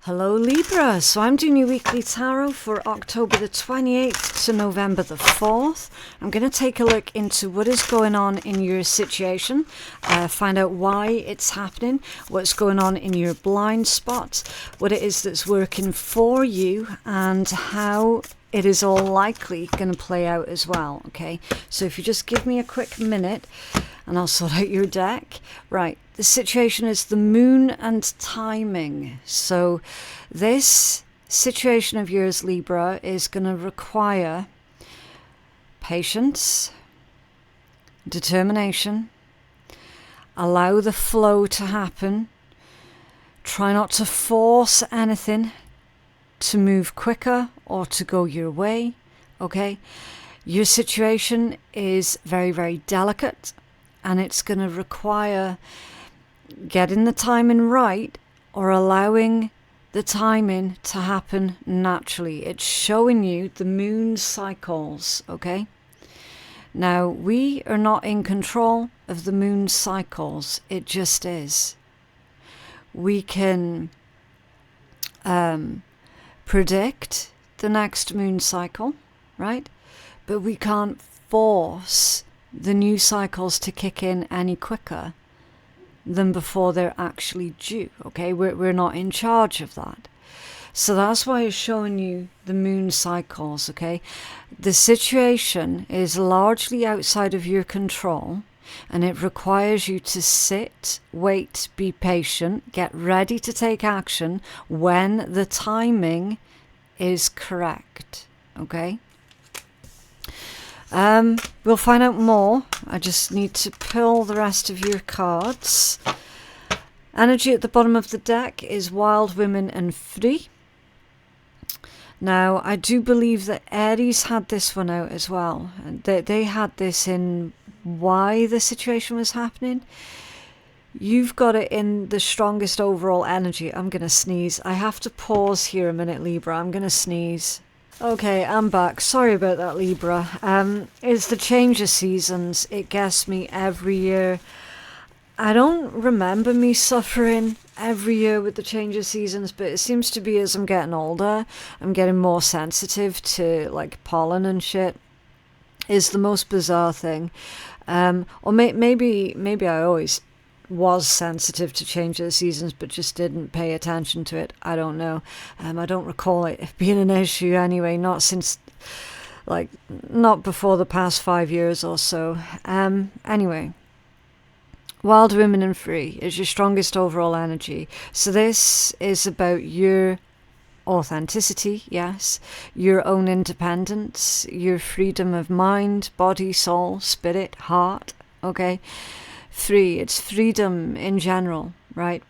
Hello Libra, so I'm doing your weekly tarot for October the 28th to November the 4th. I'm going to take a look into what is going on in your situation, find out why it's happening, what's going on in your blind spot, what it is that's working for you, and how it is all likely going to play out as well, okay? So if you just give me a quick minute and I'll sort out your deck. Right, the situation is the moon and timing. So this situation of yours, Libra, is going to require patience, determination, allow the flow to happen, try not to force anything to move quicker or to go your way, okay? Your situation is very, very delicate, and it's going to require getting the timing right or allowing the timing to happen naturally. It's showing you the moon cycles, okay? Now, we are not in control of the moon cycles. It just is. We can predict the next moon cycle, right? But we can't force the new cycles to kick in any quicker than before they're actually due, okay? We're not in charge of that. So that's why it's showing you the moon cycles, okay? The situation is largely outside of your control, and it requires you to sit, wait, be patient, get ready to take action when the timing is correct, okay? We'll find out more. I just need to pull the rest of your cards. Energy at the bottom of the deck is wild, women and free. Now, I do believe that Aries had this one out as well. They had this in why the situation was happening. You've got it in the strongest overall energy. I'm going to sneeze. I have to pause here a minute, Libra. I'm going to sneeze. Okay, I'm back. Sorry about that, Libra. It's the change of seasons. It gets me every year. I don't remember me suffering every year with the change of seasons, but it seems to be as I'm getting older, I'm getting more sensitive to like pollen and shit. Is the most bizarre thing. Or maybe I always was sensitive to change of the seasons but just didn't pay attention to it. I don't know. I don't recall it being an issue anyway, not before the past 5 years or so. Anyway, wild, women and free is your strongest overall energy. So this is about your authenticity, yes, your own independence, your freedom of mind, body, soul, spirit, heart, okay? Free, it's freedom in general, right?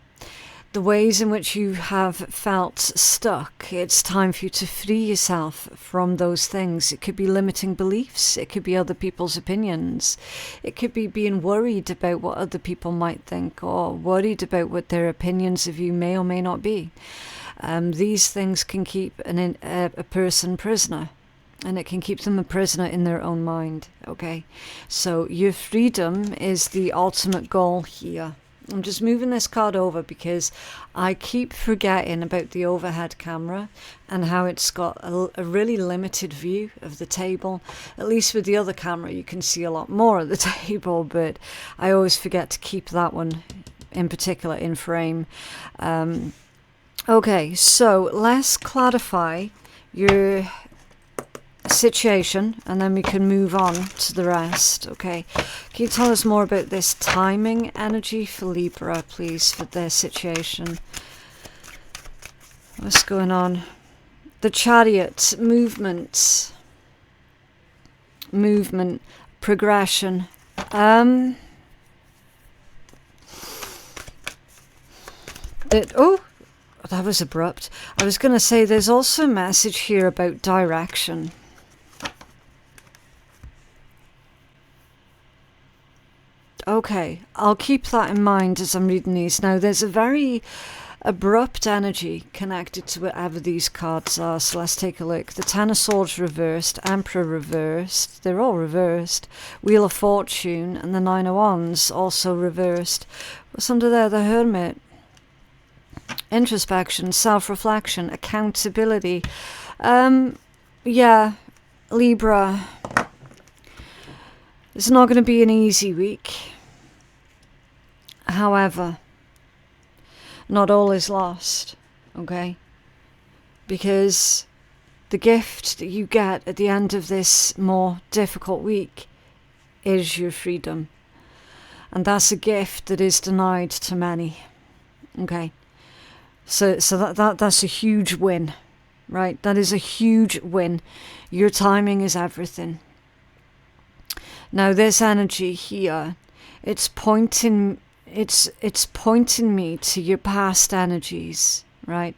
The ways in which you have felt stuck, it's time for you to free yourself from those things. It could be limiting beliefs, it could be other people's opinions, it could be being worried about what other people might think, or worried about what their opinions of you may or may not be. These things can keep a person prisoner. And it can keep them a prisoner in their own mind, okay? So your freedom is the ultimate goal here. I'm just moving this card over because I keep forgetting about the overhead camera and how it's got a really limited view of the table. At least with the other camera, you can see a lot more of the table, but I always forget to keep that one in particular in frame. Okay, so let's clarify your situation and then we can move on to the rest, okay? Can you tell us more about this timing energy for Libra, please, for their situation? What's going on? The Chariot, movement, progression. Oh, that was abrupt. I was going to say there's also a message here about direction. Okay, I'll keep that in mind as I'm reading these. Now, there's a very abrupt energy connected to whatever these cards are, so let's take a look. The Ten of Swords reversed, Emperor reversed, they're all reversed, Wheel of Fortune, and the Nine of Wands also reversed. What's under there? The Hermit. introspection, self-reflection, accountability. Yeah, Libra, it's not going to be an easy week. However, not all is lost, okay? Because the gift that you get at the end of this more difficult week is your freedom. And that's a gift that is denied to many, okay? So that's a huge win, right? That is a huge win. Your timing is everything. Now this energy here, it's pointing me to your past energies, right?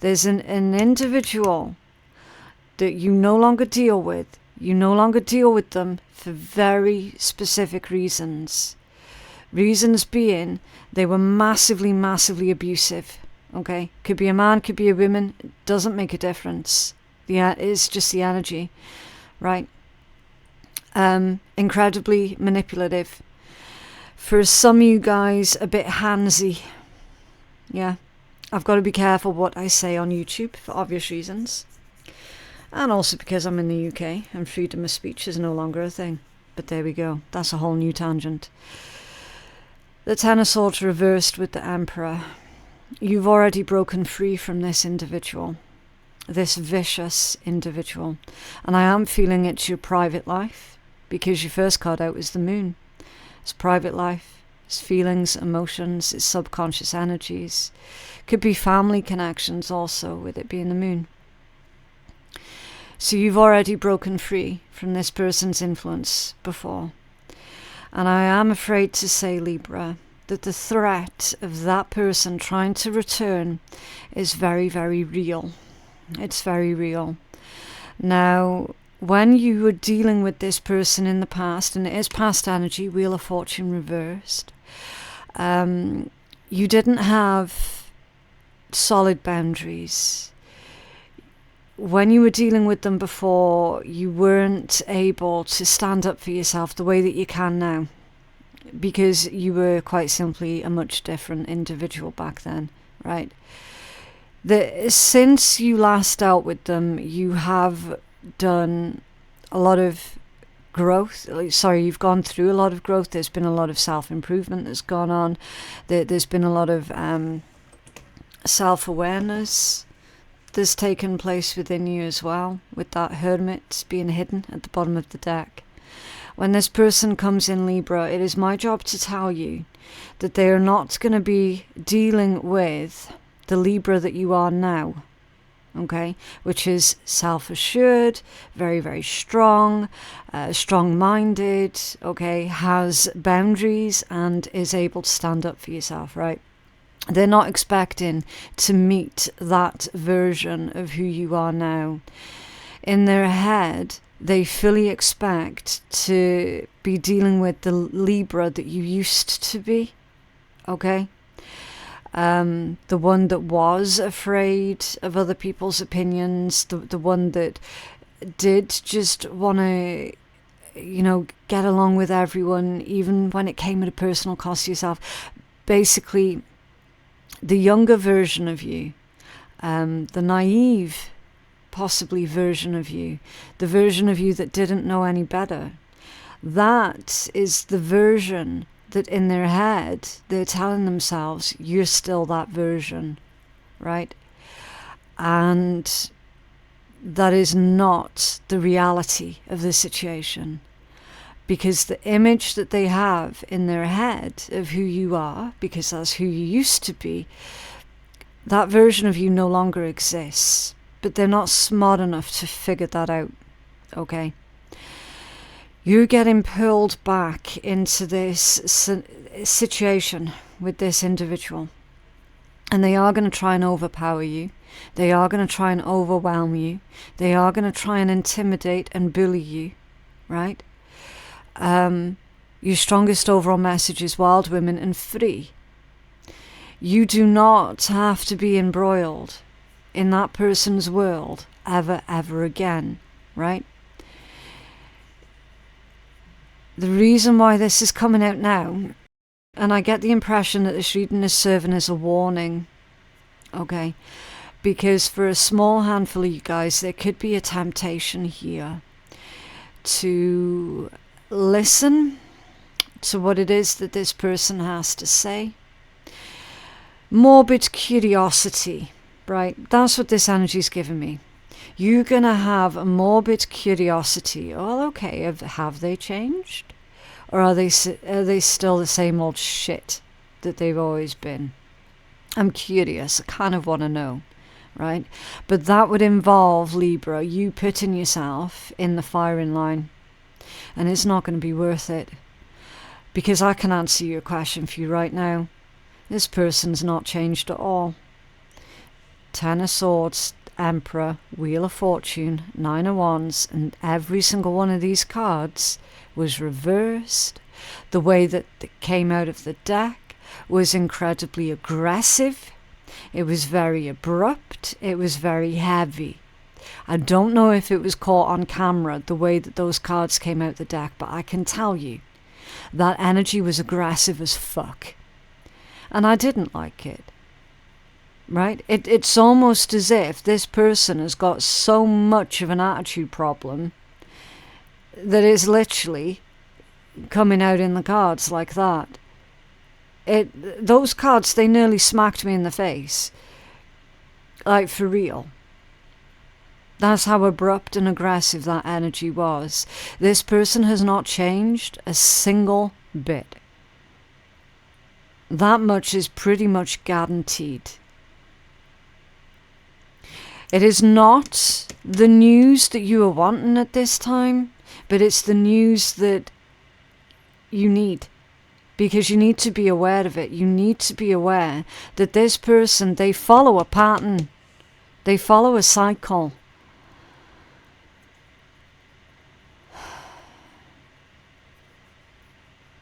There's an individual that you no longer deal with. You no longer deal with them for very specific reasons. Reasons being they were massively, massively abusive. Okay? Could be a man, could be a woman. It doesn't make a difference. It's just the energy, right? Incredibly manipulative. For some of you guys, a bit handsy. Yeah. I've got to be careful what I say on YouTube for obvious reasons. And also because I'm in the UK and freedom of speech is no longer a thing. But there we go. That's a whole new tangent. The Ten of Swords reversed with the Emperor. You've already broken free from this individual. This vicious individual. And I am feeling it's your private life. Because your first card out is the Moon. It's private life. It's feelings, emotions, it's subconscious energies. Could be family connections also with it being the Moon. So you've already broken free from this person's influence before. And I am afraid to say, Libra, that the threat of that person trying to return is very, very real. It's very real. Now, when you were dealing with this person in the past, and it is past energy, Wheel of Fortune reversed, you didn't have solid boundaries. When you were dealing with them before, you weren't able to stand up for yourself the way that you can now, because you were quite simply a much different individual back then, right? Since you last dealt with them, you have done a lot of growth. You've gone through a lot of growth. There's been a lot of self-improvement that's gone on. There's been a lot of self-awareness that's taken place within you as well, with that Hermit being hidden at the bottom of the deck. When this person comes in, Libra, it is my job to tell you that they are not going to be dealing with the Libra that you are now. Okay, which is self-assured, very, very strong, strong-minded, okay, has boundaries and is able to stand up for yourself, right? They're not expecting to meet that version of who you are now. In their head, they fully expect to be dealing with the Libra that you used to be, okay? The one that was afraid of other people's opinions, the one that did just want to, get along with everyone, even when it came at a personal cost to yourself. Basically, the younger version of you, the naive, possibly version of you, the version of you that didn't know any better, that is the version that in their head, they're telling themselves, you're still that version, right? And that is not the reality of the situation. Because the image that they have in their head of who you are, because that's who you used to be, that version of you no longer exists. But they're not smart enough to figure that out, okay? You're getting pulled back into this situation with this individual. And they are going to try and overpower you. They are going to try and overwhelm you. They are going to try and intimidate and bully you, right? Your strongest overall message is wild, women, and free. You do not have to be embroiled in that person's world ever, ever again, right? The reason why this is coming out now, and I get the impression that this reading is serving as a warning, Okay? Because for a small handful of you guys, there could be a temptation here to listen to what it is that this person has to say. Morbid curiosity, right? That's what this energy's given me. You're going to have a morbid curiosity. Oh, okay, have they changed? Or are they still the same old shit that they've always been? I'm curious. I kind of want to know, right? But that would involve, Libra, you putting yourself in the firing line. And it's not going to be worth it. Because I can answer your question for you right now. This person's not changed at all. Ten of Swords, Emperor, Wheel of Fortune, Nine of Wands, and every single one of these cards was reversed. The way that it came out of the deck was incredibly aggressive. It was very abrupt. It was very heavy. I don't know if it was caught on camera, the way that those cards came out the deck, but I can tell you that energy was aggressive as fuck. And I didn't like it. Right? It's almost as if this person has got so much of an attitude problem that it's literally coming out in the cards like that. Those cards, they nearly smacked me in the face. Like, for real. That's how abrupt and aggressive that energy was. This person has not changed a single bit. That much is pretty much guaranteed. It is not the news that you are wanting at this time, but it's the news that you need. Because you need to be aware of it. You need to be aware that this person, they follow a pattern. They follow a cycle.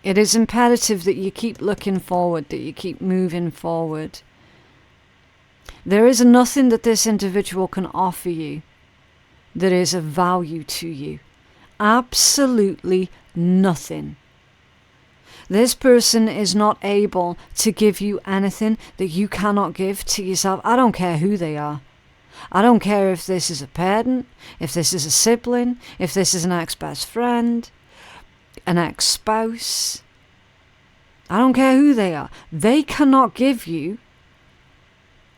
It is imperative that you keep looking forward, that you keep moving forward. There is nothing that this individual can offer you that is of value to you. Absolutely nothing. This person is not able to give you anything that you cannot give to yourself. I don't care who they are. I don't care if this is a parent, if this is a sibling, if this is an ex-best friend, an ex-spouse. I don't care who they are. They cannot give you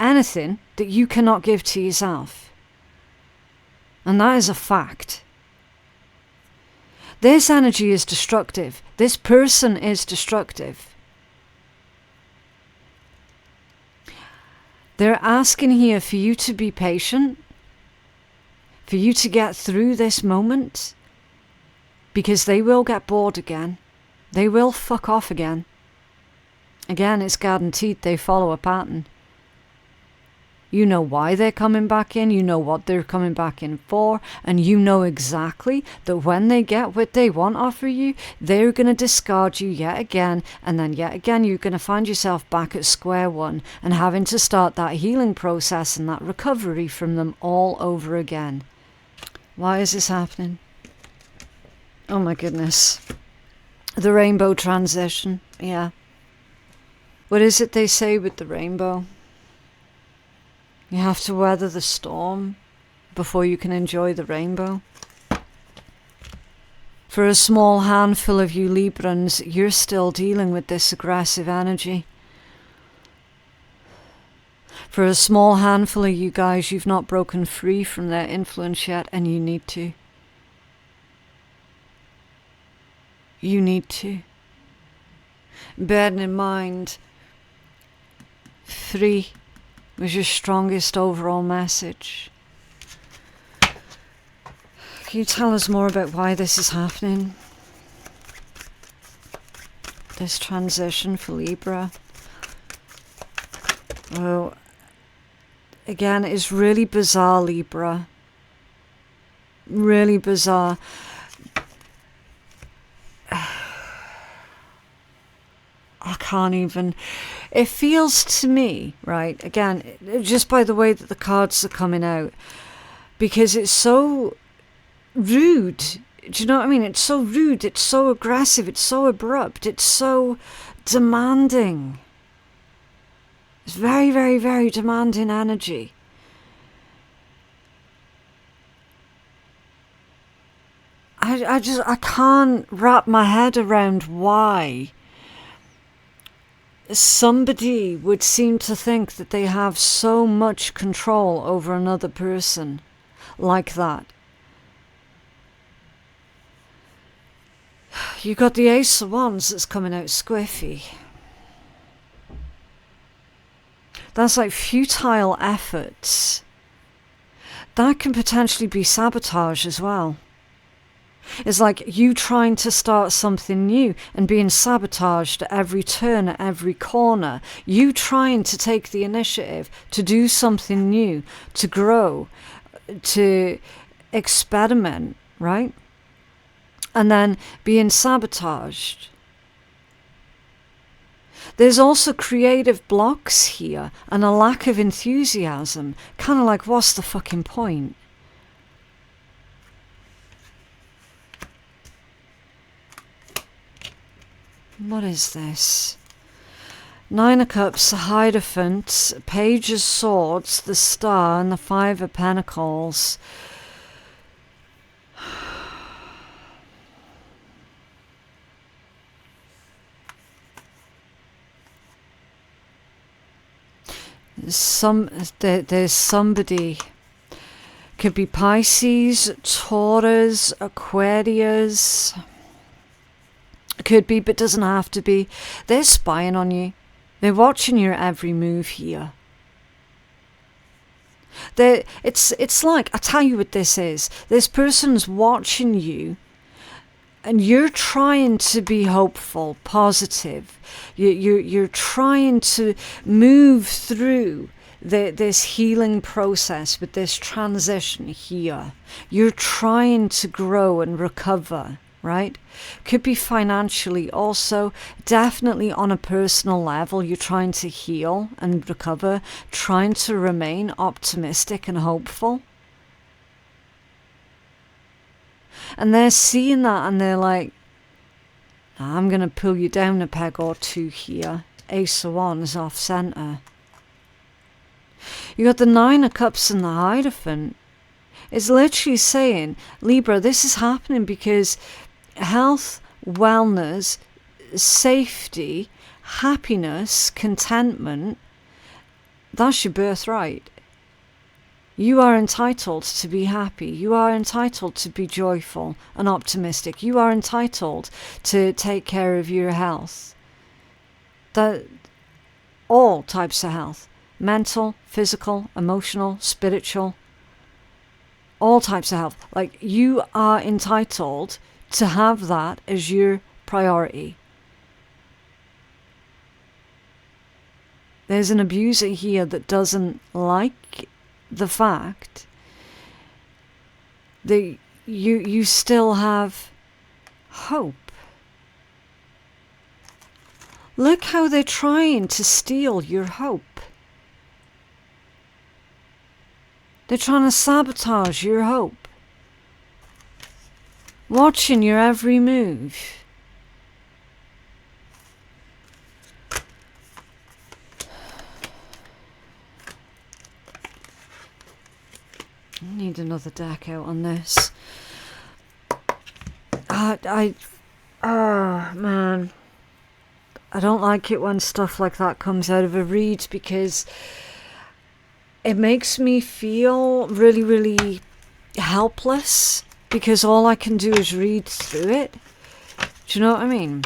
anything that you cannot give to yourself. And that is a fact. This energy is destructive. This person is destructive. They're asking here for you to be patient, for you to get through this moment, because they will get bored again. They will fuck off again. Again, it's guaranteed. They follow a pattern. You know why they're coming back in, you know what they're coming back in for, and you know exactly that when they get what they want off of you, they're going to discard you yet again, and then yet again you're going to find yourself back at square one and having to start that healing process and that recovery from them all over again. Why is this happening? Oh my goodness. The rainbow transition, yeah. What is it they say with the rainbow? You have to weather the storm before you can enjoy the rainbow. For a small handful of you Librans, you're still dealing with this aggressive energy. For a small handful of you guys, you've not broken free from their influence yet, and you need to. You need to. Bearing in mind, 3 was your strongest overall message. Can you tell us more about why this is happening? This transition for Libra. Oh, again, it's really bizarre, Libra. Really bizarre. I can't even... It feels to me, right, again, just by the way that the cards are coming out, because it's so rude. Do you know what I mean? It's so rude, it's so aggressive, it's so abrupt, it's so demanding. It's very, very, very demanding energy. I can't wrap my head around why somebody would seem to think that they have so much control over another person like that. You got the Ace of Wands that's coming out squiffy. That's like futile efforts. That can potentially be sabotage as well. It's like you trying to start something new and being sabotaged at every turn, at every corner. You trying to take the initiative to do something new, to grow, to experiment, right? And then being sabotaged. There's also creative blocks here and a lack of enthusiasm. Kind of like, what's the fucking point? What is this? Nine of Cups, the Hierophant, Page of Swords, the Star, and the Five of Pentacles. There's somebody, could be Pisces, Taurus, Aquarius, could be, but doesn't have to be. They're spying on you. They're watching your every move here. It's like, I tell you what this is. This person's watching you, and you're trying to be hopeful, positive. You're trying to move through this healing process with this transition here. You're trying to grow and recover, right? Could be financially also. Definitely on a personal level, you're trying to heal and recover, trying to remain optimistic and hopeful. And they're seeing that and they're like, I'm going to pull you down a peg or two here. Ace of Wands off centre. You got the Nine of Cups and the Hierophant. It's literally saying, Libra, this is happening because health, wellness, safety, happiness, contentment, that's your birthright. You are entitled to be happy. You are entitled to be joyful and optimistic. You are entitled to take care of your health. That all types of health. Mental, physical, emotional, spiritual. All types of health. Like, you are entitled to have that as your priority. There's an abuser here that doesn't like the fact that you still have hope. Look how they're trying to steal your hope. They're trying to sabotage your hope. Watching your every move. I need another deck out on this. Oh man, I don't like it when stuff like that comes out of a read because it makes me feel really, really helpless because all I can do is read through it. Do you know what I mean?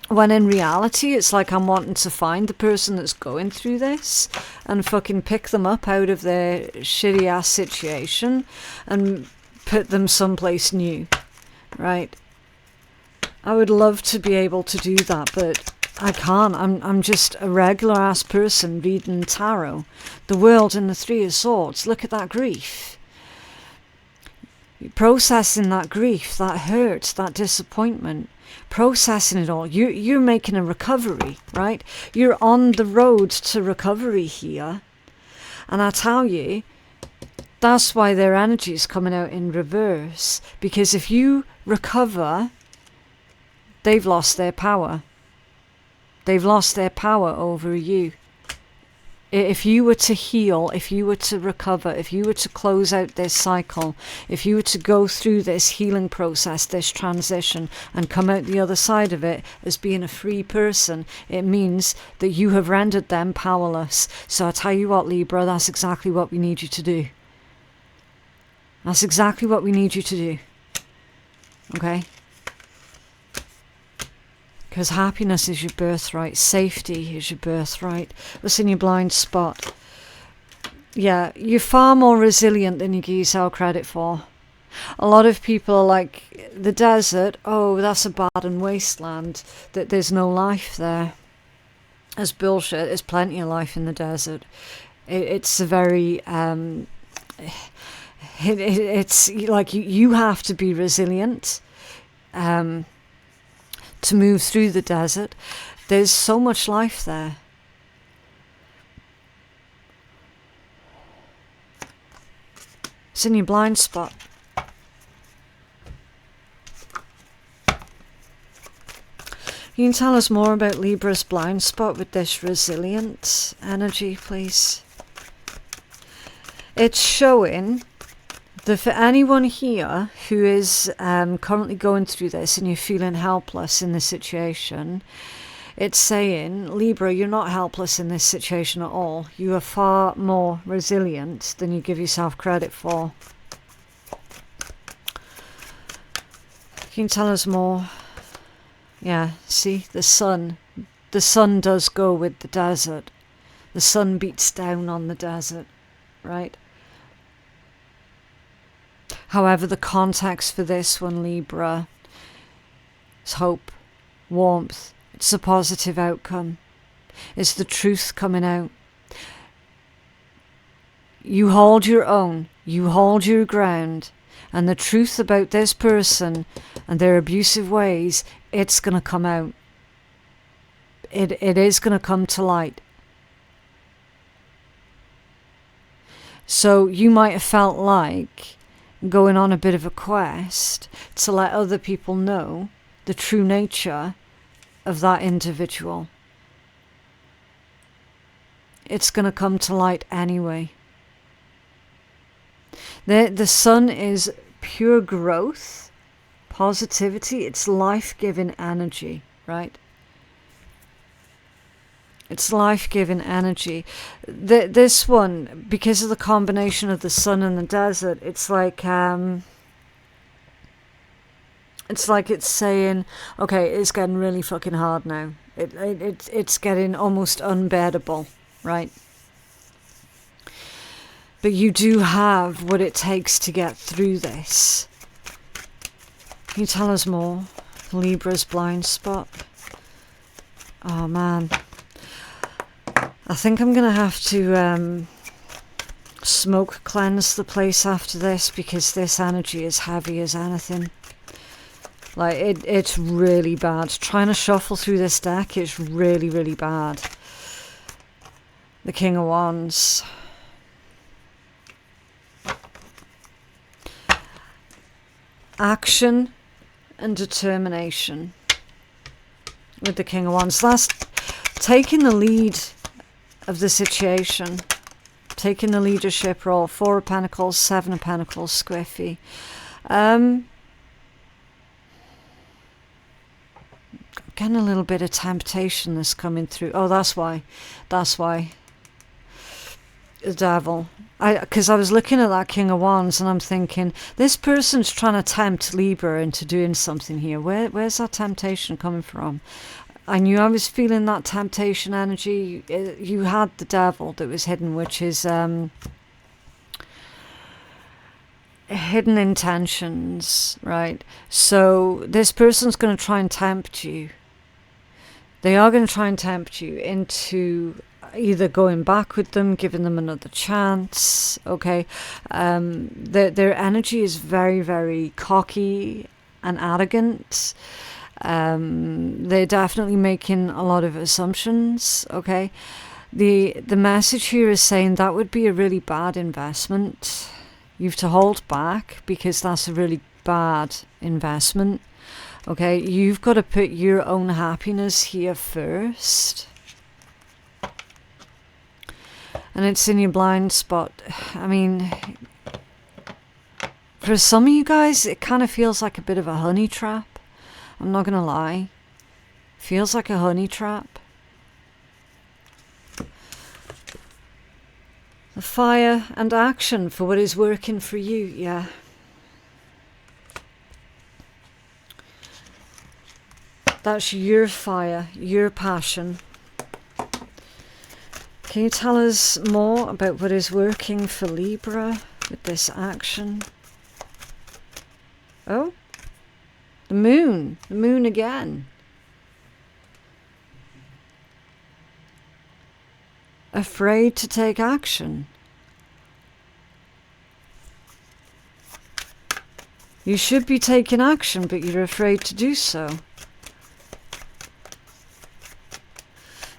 When in reality, it's like I'm wanting to find the person that's going through this and fucking pick them up out of their shitty ass situation and put them someplace new, right? I would love to be able to do that, but I can't. I'm just a regular ass person reading tarot. The World and the Three of Swords. Look at that grief. Processing that grief, that hurt, that disappointment. Processing it all. You're making a recovery, right? You're on the road to recovery here. And I tell you, that's why their energy is coming out in reverse. Because if you recover, they've lost their power. They've lost their power over you. If you were to heal, if you were to recover, if you were to close out this cycle, if you were to go through this healing process, this transition, and come out the other side of it as being a free person, it means that you have rendered them powerless. So I tell you what, Libra, that's exactly what we need you to do. That's exactly what we need you to do. Okay? Because happiness is your birthright. Safety is your birthright. What's in your blind spot? Yeah, you're far more resilient than you give yourself credit for. A lot of people are like, the desert, oh, that's a barren wasteland, that there's no life there. That's bullshit. There's plenty of life in the desert. It's a very... it's like you have to be resilient. To move through the desert. There's so much life there. It's in your blind spot. You can tell us more about Libra's blind spot with this resilient energy, please. It's showing that for anyone here who is currently going through this and you're feeling helpless in this situation, it's saying, Libra, you're not helpless in this situation at all. You are far more resilient than you give yourself credit for. Can you tell us more? Yeah, see, the sun. The sun does go with the desert. The sun beats down on the desert, right? However, the context for this one, Libra, is hope, warmth. It's a positive outcome. It's the truth coming out. You hold your own. You hold your ground. And the truth about this person and their abusive ways, it's going to come out. It is going to come to light. So you might have felt like going on a bit of a quest to let other people know the true nature of that individual. It's going to come to light anyway. The sun is pure growth, positivity, it's life-giving energy, right? It's life-giving energy. This one, because of the combination of the sun and the desert, it's like it's saying, okay, it's getting really fucking hard now. It's getting almost unbearable, right? But you do have what it takes to get through this. Can you tell us more? Libra's blind spot. Oh man. I think I'm going to have to smoke cleanse the place after this, because this energy is heavy as anything. Like, it's really bad. Trying to shuffle through this deck is really, really bad. The King of Wands. Action and determination with the King of Wands. That's taking the lead of the situation, taking the leadership role. 4 of Pentacles, 7 of Pentacles, squiffy. Getting a little bit of temptation that's coming through. Oh, that's why. The Devil. Because I was looking at that King of Wands and I'm thinking, this person's trying to tempt Libra into doing something here. Where's that temptation coming from? I knew I was feeling that temptation energy. You had the Devil that was hidden, which is hidden intentions, right? So this person's going to try and tempt you. They are going to try and tempt you into either going back with them, giving them another chance, okay? Their energy is very, very cocky and arrogant. They're definitely making a lot of assumptions, okay? The message here is saying that would be a really bad investment. You have to hold back, because that's a really bad investment, okay? You've got to put your own happiness here first. And it's in your blind spot. I mean, for some of you guys, it kind of feels like a bit of a honey trap. I'm not going to lie. Feels like a honey trap. The fire and action for what is working for you, yeah. That's your fire, your passion. Can you tell us more about what is working for Libra with this action? Oh, the moon again. Afraid to take action. You should be taking action, but you're afraid to do so.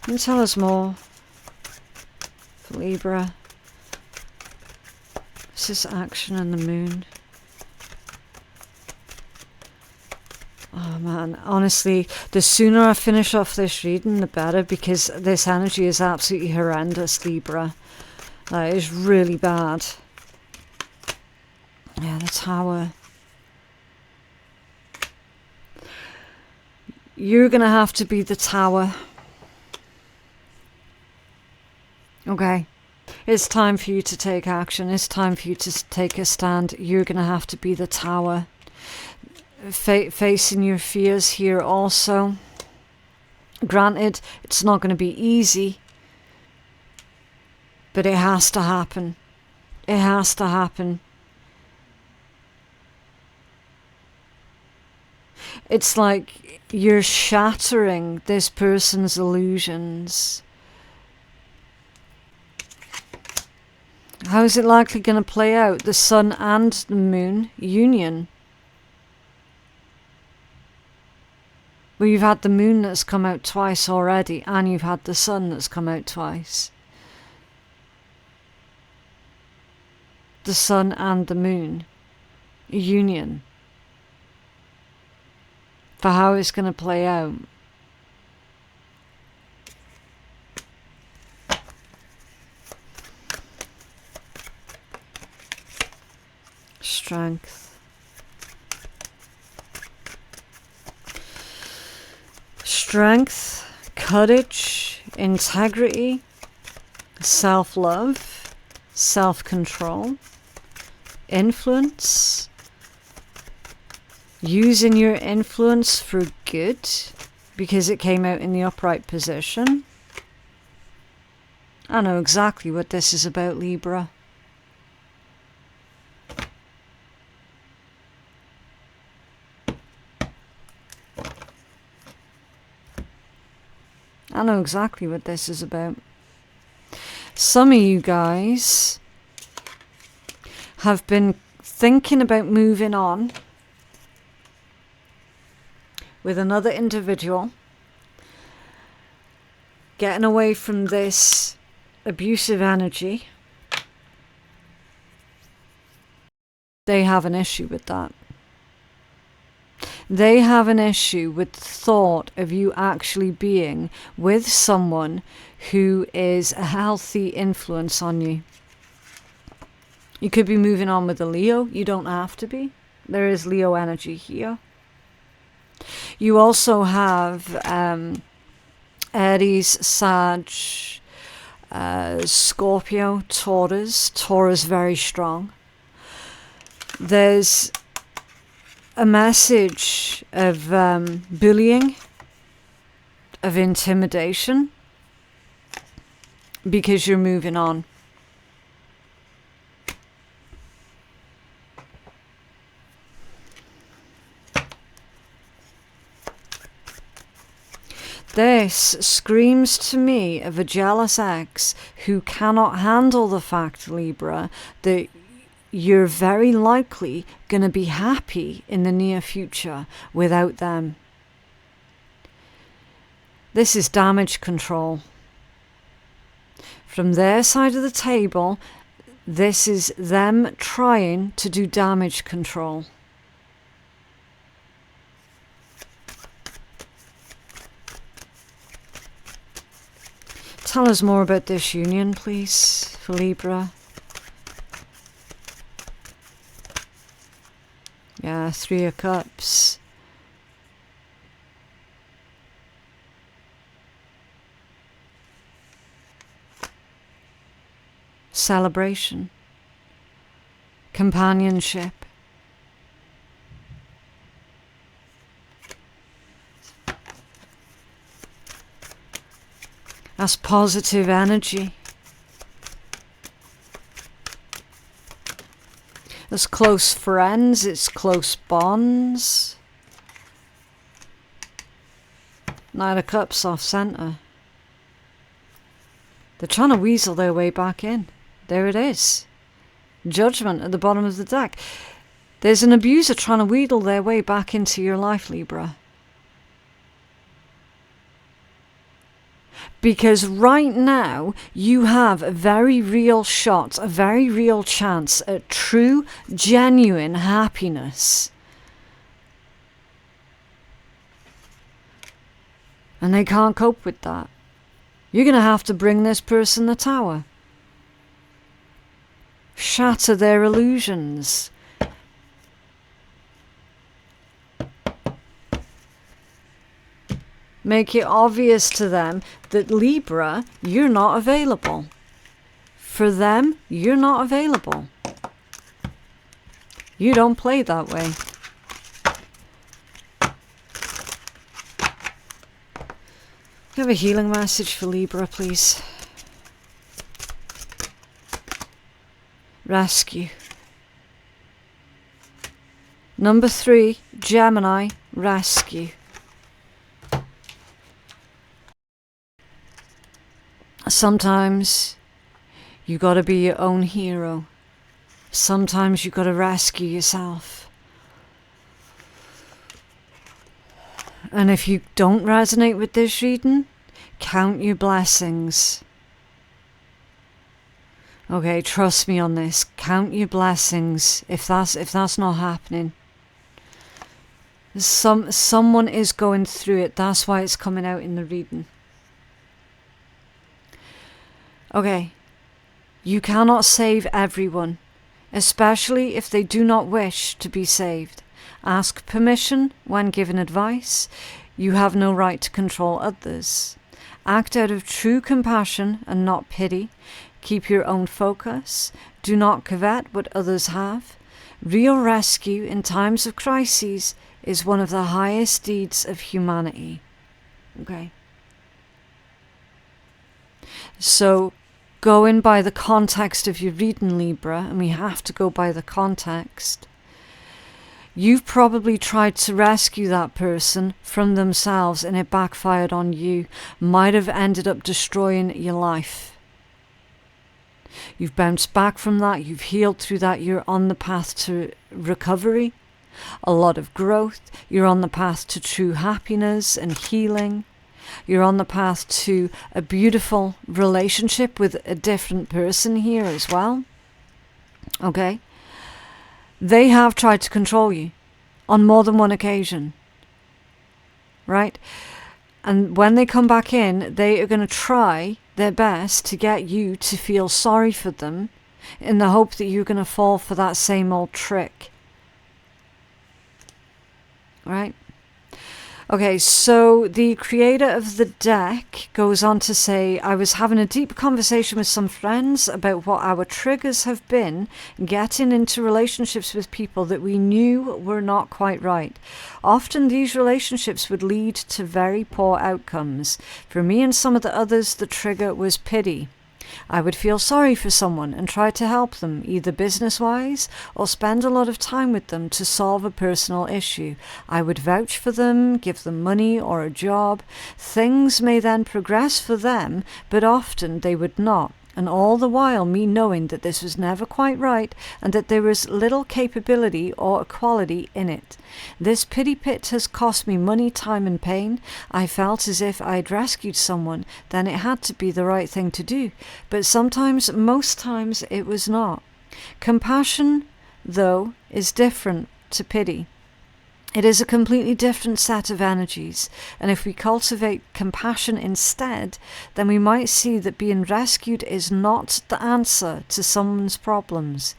Can you tell us more for Libra? This is action and the moon. Oh man, honestly, the sooner I finish off this reading, the better, because this energy is absolutely horrendous, Libra. That is really bad. Yeah, the Tower. You're going to have to be the Tower. Okay. It's time for you to take action. It's time for you to take a stand. You're going to have to be the Tower. Facing your fears here also. Granted, it's not going to be easy, but it has to happen. It has to happen. It's like you're shattering this person's illusions. How is it likely going to play out? The sun and the moon union. Well, you've had the moon that's come out twice already, and you've had the sun that's come out twice. The sun and the moon. Union. For how it's going to play out. Strength. Strength, courage, integrity, self-love, self-control, influence, using your influence for good because it came out in the upright position. I know exactly what this is about, Libra. I know exactly what this is about. Some of you guys have been thinking about moving on with another individual, getting away from this abusive energy. They have an issue with that. They have an issue with the thought of you actually being with someone who is a healthy influence on you. You could be moving on with a Leo. You don't have to be. There is Leo energy here. You also have Aries, Sag, Scorpio, Taurus. Taurus very strong. There's a message of bullying, of intimidation, because you're moving on. This screams to me of a jealous ex who cannot handle the fact, Libra, that you're very likely going to be happy in the near future without them. This is damage control. From their side of the table, this is them trying to do damage control. Tell us more about this union, please, for Libra. Yeah, 3 of Cups. Celebration. Companionship. That's positive energy. It's close friends, it's close bonds. Knight of Cups off centre. They're trying to weasel their way back in. There it is. Judgment at the bottom of the deck. There's an abuser trying to wheedle their way back into your life, Libra. Because right now, you have a very real shot, a very real chance at true, genuine happiness. And they can't cope with that. You're going to have to bring this person the Tower. Shatter their illusions. Make it obvious to them that Libra, you're not available. For them, you're not available. You don't play that way. Give a healing message for Libra, please. Rescue. Number 3, Gemini, rescue. Sometimes you gotta be your own hero. Sometimes you gotta rescue yourself. And if you don't resonate with this reading, count your blessings. Okay, trust me on this. Count your blessings if that's not happening. Someone is going through it. That's why it's coming out in the reading. Okay, you cannot save everyone, especially if they do not wish to be saved. Ask permission when given advice. You have no right to control others. Act out of true compassion and not pity. Keep your own focus. Do not covet what others have. Real rescue in times of crises is one of the highest deeds of humanity. Okay. So, going by the context of your reading, Libra, and we have to go by the context, you've probably tried to rescue that person from themselves and it backfired on you. Might have ended up destroying your life. You've bounced back from that, you've healed through that, you're on the path to recovery, a lot of growth, you're on the path to true happiness and healing. You're on the path to a beautiful relationship with a different person here as well. Okay? They have tried to control you on more than one occasion. Right? And when they come back in, they are going to try their best to get you to feel sorry for them in the hope that you're going to fall for that same old trick. Right? Okay, so the creator of the deck goes on to say, I was having a deep conversation with some friends about what our triggers have been getting into relationships with people that we knew were not quite right. Often these relationships would lead to very poor outcomes. For me and some of the others, the trigger was pity. I would feel sorry for someone and try to help them, either business-wise or spend a lot of time with them to solve a personal issue. I would vouch for them, give them money or a job. Things may then progress for them, but often they would not. And all the while me knowing that this was never quite right and that there was little capability or equality in it. This pity pit has cost me money, time and pain. I felt as if I'd rescued someone, then it had to be the right thing to do. But sometimes, most times, it was not. Compassion, though, is different to pity. It is a completely different set of energies, and if we cultivate compassion instead, then we might see that being rescued is not the answer to someone's problems.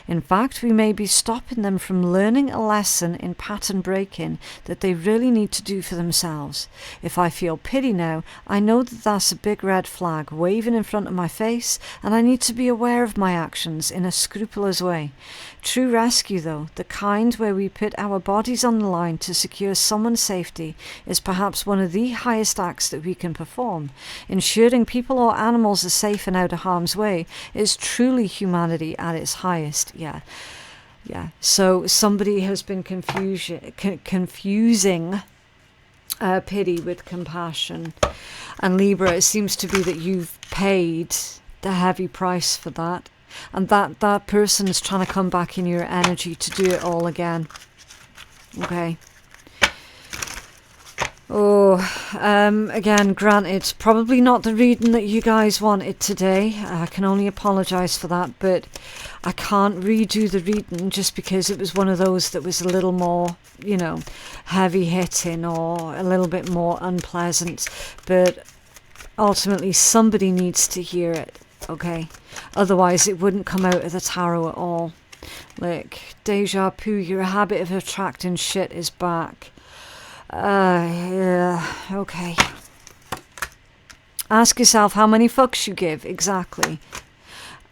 In fact, we may be stopping them from learning a lesson in pattern breaking that they really need to do for themselves. If I feel pity now, I know that that's a big red flag waving in front of my face, and I need to be aware of my actions in a scrupulous way. True rescue, though, the kind where we put our bodies on the line to secure someone's safety, is perhaps one of the highest acts that we can perform. Ensuring people or animals are safe and out of harm's way is truly humanity at its highest. Yeah. So somebody has been confusing pity with compassion. And Libra, it seems to be that you've paid the heavy price for that. And that person is trying to come back in your energy to do it all again. Okay. Again, granted, probably not the reading that you guys wanted today. I can only apologise for that, but I can't redo the reading just because it was one of those that was a little more, heavy hitting or a little bit more unpleasant. But ultimately, somebody needs to hear it. Okay, otherwise it wouldn't come out of the tarot at all. Like, deja vu, your habit of attracting shit is back. Yeah, okay. Ask yourself how many fucks you give, exactly.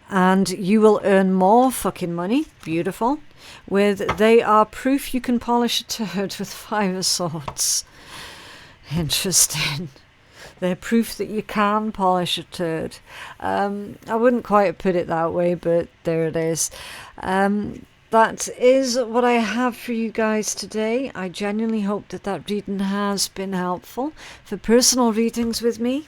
And you will earn more fucking money, beautiful, with they are proof you can polish a turd with 5 of swords. Interesting. They're proof that you can polish a turd. I wouldn't quite put it that way, but there it is. That is what I have for you guys today. I genuinely hope that reading has been helpful. For personal readings with me,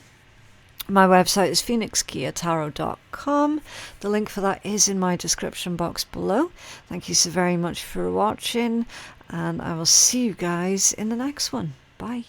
my website is phoenixkeiatarot.com. The link for that is in my description box below. Thank you so very much for watching, and I will see you guys in the next one. Bye.